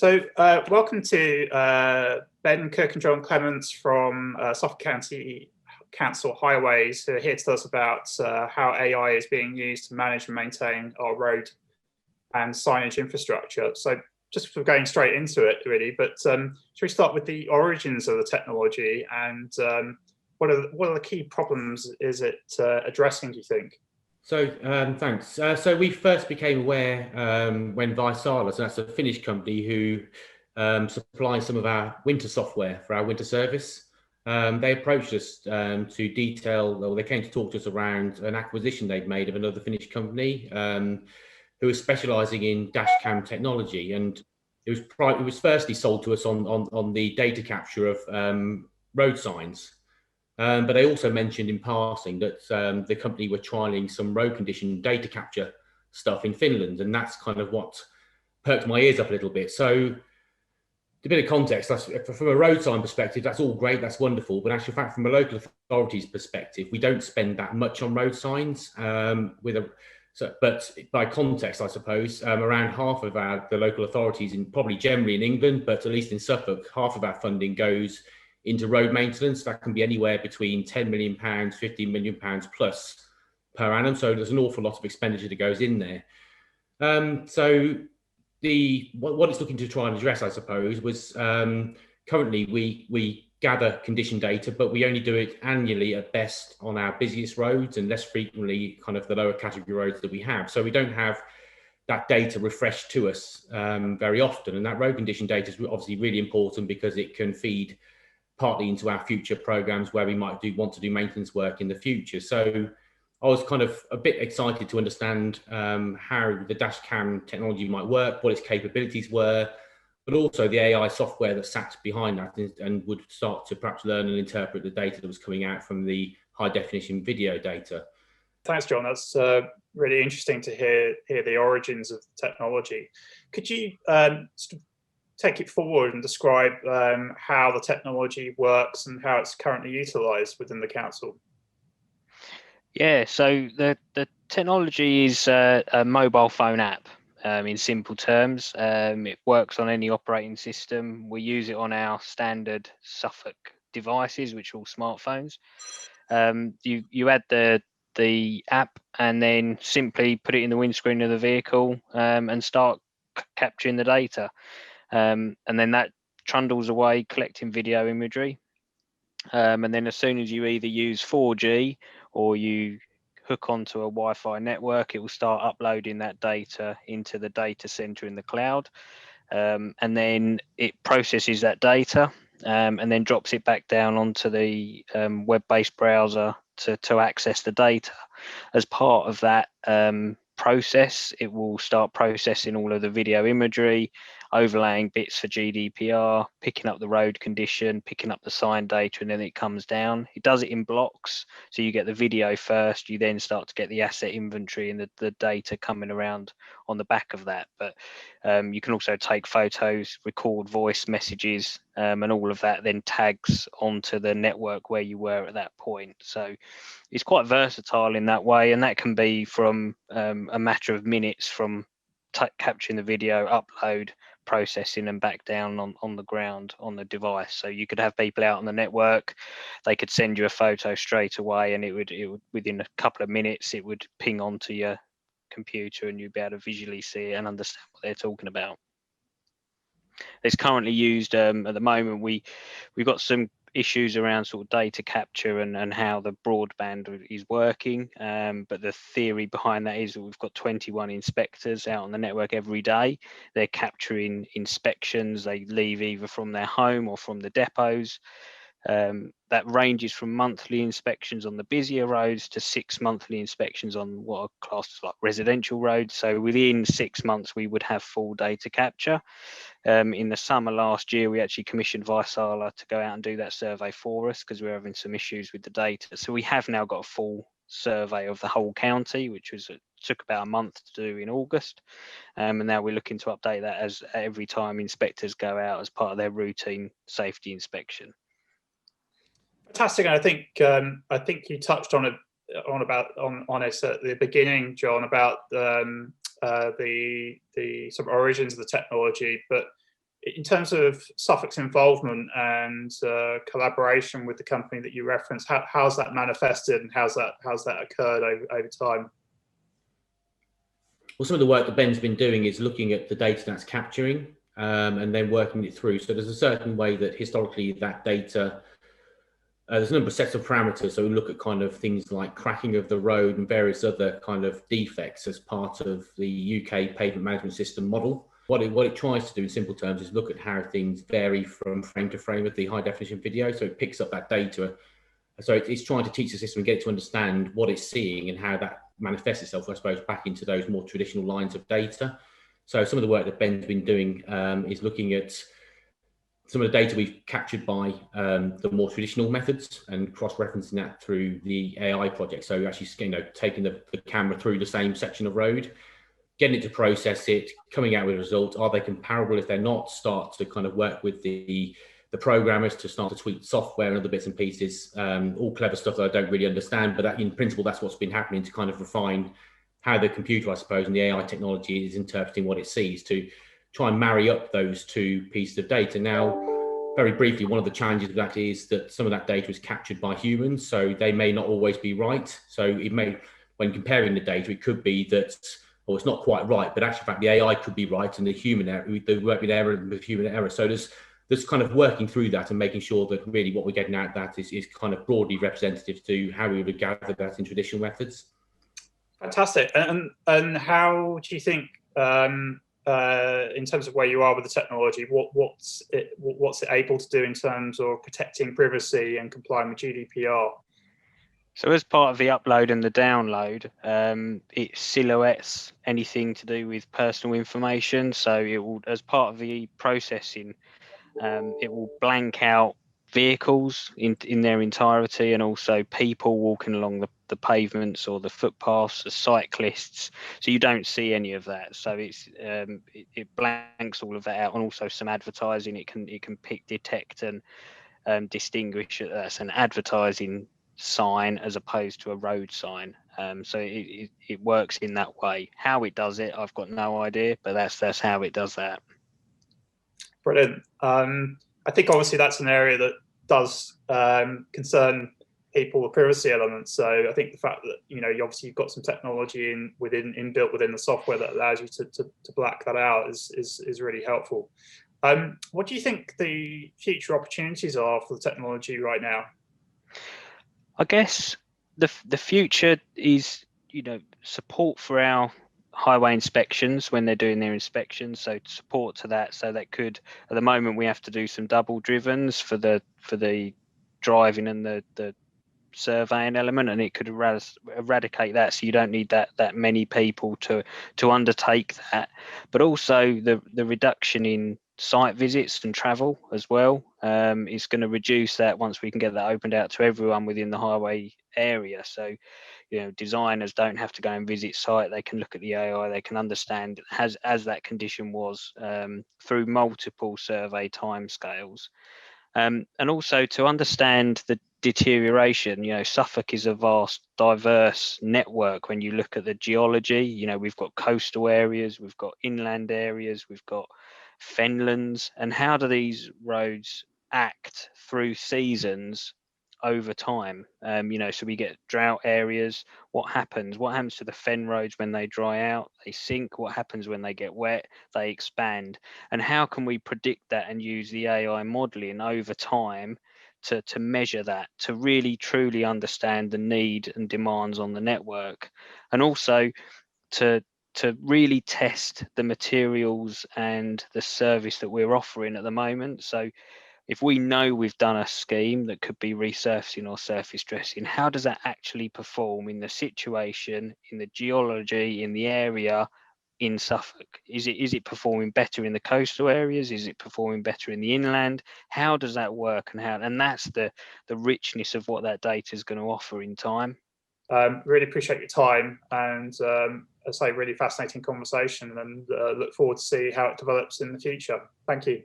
Welcome to Ben, Kirk and John Clements from Suffolk County Council Highways, who are here to tell us about how AI is being used to manage and maintain our road and signage infrastructure. So just for going straight into it, really, but should we start with the origins of the technology and what are the key problems is it addressing, do you think? So thanks. So we first became aware when Vaisala, so that's a Finnish company who supplies some of our winter software for our winter service. They approached us to detail, or they came to talk to us around an acquisition they'd made of another Finnish company who was specialising in dashcam technology, and it was firstly sold to us on the data capture of road signs. But they also mentioned in passing that the company were trialing some road condition data capture stuff in Finland, and that's kind of what perked my ears up a little bit. So, a bit of context, from a road sign perspective, that's all great, that's wonderful, but actually, in fact, from a local authority's perspective, we don't spend that much on road signs. But by context, I suppose, around half of the local authorities, probably generally in England, but at least in Suffolk, half of our funding goes into road maintenance. That can be anywhere between £10 million, £15 million plus per annum. So there's an awful lot of expenditure that goes in there. So what it's looking to try and address, I suppose, was currently we gather condition data, but we only do it annually at best on our busiest roads and less frequently kind of the lower category roads that we have. So we don't have that data refreshed to us very often. And that road condition data is obviously really important because it can feed partly into our future programs where we might want to do maintenance work in the future. So I was kind of a bit excited to understand how the dash cam technology might work, what its capabilities were, but also the AI software that sat behind that and would start to perhaps learn and interpret the data that was coming out from the high definition video data. Thanks, John. That's really interesting to hear the origins of the technology. Could you take it forward and describe how the technology works and how it's currently utilised within the council? Yeah, so the technology is a mobile phone app. In simple terms, it works on any operating system. We use it on our standard Suffolk devices, which are all smartphones. You add the app and then simply put it in the windscreen of the vehicle and start capturing the data. And then that trundles away collecting video imagery. And then as soon as you either use 4G or you hook onto a Wi-Fi network, it will start uploading that data into the data center in the cloud. And then it processes that data and then drops it back down onto the web-based browser to access the data. As part of that process, it will start processing all of the video imagery, overlaying bits for GDPR, picking up the road condition, picking up the sign data, and then it comes down. It does it in blocks. So you get the video first, you then start to get the asset inventory and the data coming around on the back of that. But you can also take photos, record voice messages, and all of that then tags onto the network where you were at that point. So it's quite versatile in that way, and that can be from a matter of minutes from capturing the video, upload, processing and back down on the ground on the device. So you could have people out on the network, they could send you a photo straight away, and it would within a couple of minutes it would ping onto your computer and you'd be able to visually see it and understand what they're talking about. It's currently used at the moment. We've got some issues around sort of data capture and how the broadband is working, but the theory behind that is that we've got 21 inspectors out on the network every day. They're capturing inspections. They leave either from their home or from the depots. That ranges from monthly inspections on the busier roads to 6 monthly inspections on what are classed as like residential roads. So within 6 months, we would have full data capture. In the summer last year, we actually commissioned Vaisala to go out and do that survey for us because we were having some issues with the data. So we have now got a full survey of the whole county, which took about a month to do in August. And now we're looking to update that as every time inspectors go out as part of their routine safety inspection. Fantastic. And I think you touched on it at the beginning, John, about the sort of origins of the technology. But in terms of Suffolk's involvement and collaboration with the company that you referenced, how's that manifested and how's that occurred over time? Well, some of the work that Ben's been doing is looking at the data that's capturing and then working it through. So there's a certain way that historically that data, there's a number of sets of parameters. So we look at kind of things like cracking of the road and various other kind of defects as part of the UK pavement management system model. What it tries to do in simple terms is look at how things vary from frame to frame of the high definition video. So it picks up that data. So it's trying to teach the system and get it to understand what it's seeing and how that manifests itself, I suppose, back into those more traditional lines of data. So some of the work that Ben's been doing is looking at some of the data we've captured by the more traditional methods and cross-referencing that through the AI project. So actually, taking the camera through the same section of road, getting it to process it, coming out with a result. Are they comparable? If they're not, start to kind of work with the programmers to start to tweak software and other bits and pieces, all clever stuff that I don't really understand, but that, in principle, that's what's been happening to kind of refine how the computer, I suppose, and the AI technology is interpreting what it sees to try and marry up those two pieces of data. Now, very briefly, one of the challenges of that is that some of that data is captured by humans, so they may not always be right. So it may, when comparing the data, it could be that, well, it's not quite right, but actually, in fact, the AI could be right and the human error, the work with error and with human error. So there's kind of working through that and making sure that really what we're getting out of that is kind of broadly representative to how we would gather that in traditional methods. Fantastic. And how do you think, in terms of where you are with the technology, what's it able to do in terms of protecting privacy and complying with GDPR? So as part of the upload and the download, it silhouettes anything to do with personal information. So it will, as part of the processing, it will blank out vehicles in their entirety, and also people walking along the pavements or the footpaths, the cyclists. So you don't see any of that. So it blanks all of that out, and also some advertising. It can pick, detect, and distinguish that that's an advertising sign as opposed to a road sign. So it works in that way. How it does it, I've got no idea, but that's how it does that. Brilliant. I think obviously that's an area that does concern people, the privacy elements. So I think the fact that obviously you've got some technology inbuilt within the software that allows you to black that out is really helpful. What do you think the future opportunities are for the technology right now? I guess the future is support for our highway inspections when they're doing their inspections, so support to that. So that could, at the moment, we have to do some double drivens for the driving and the surveying element, and it could eradicate that, so you don't need that many people to undertake that. But also the reduction in site visits and travel as well is going to reduce that once we can get that opened out to everyone within the highway area. So designers don't have to go and visit site. They can look at the AI, they can understand as that condition was through multiple survey timescales. And also to understand the deterioration. Suffolk is a vast, diverse network. When you look at the geology, we've got coastal areas, we've got inland areas, we've got fenlands, and how do these roads act through seasons over time? So we get drought areas. What happens to the fen roads when they dry out? They sink. What happens when they get wet? They expand. And how can we predict that and use the AI modeling over time to measure that, to really truly understand the need and demands on the network, and also to really test the materials and the service that we're offering at the moment. So if we know we've done a scheme that could be resurfacing or surface dressing, how does that actually perform in the situation, in the geology, in the area, in Suffolk? Is it performing better in the coastal areas? Is it performing better in the inland? How does that work, and that's the richness of what that data is going to offer in time. Really appreciate your time, and as I say, really fascinating conversation, and look forward to see how it develops in the future. Thank you.